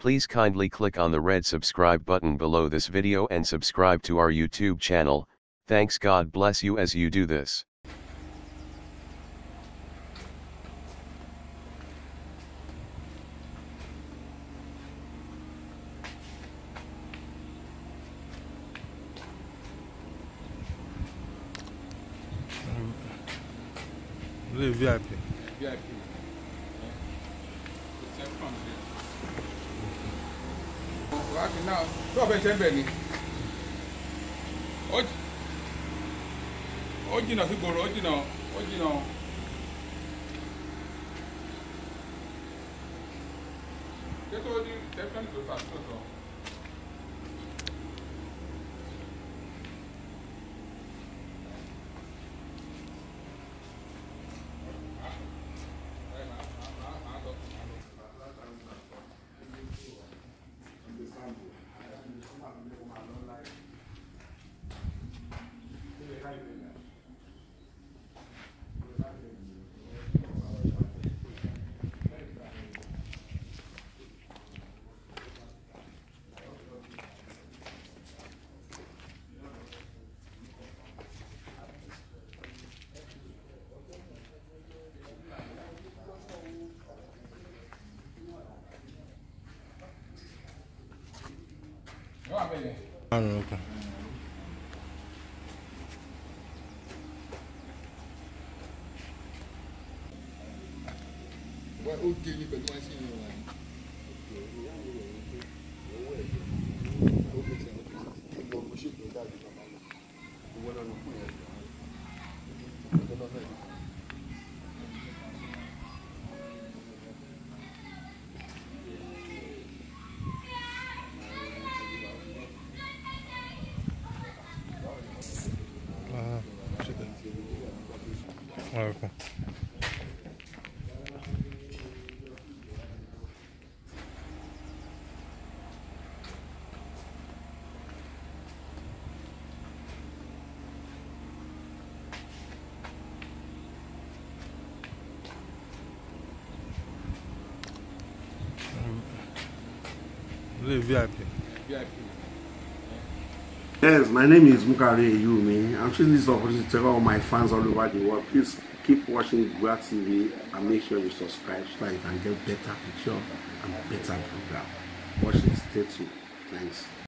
Please kindly click on the red subscribe button below this video and subscribe to our YouTube channel. Thanks, God bless you as you do this. Live VIP. VIP. Now, so I bet Benny. Original, he go original. Get all the definitely to fast. Okay. What old game you can see you Okay. Live VIP. VIP. Yes, my name is Muka. I'm choosing this opportunity to tell all my fans all over the world. Please keep watching Gua TV and make sure you subscribe so that you can get better picture and better program. Watch it, stay tuned. Thanks.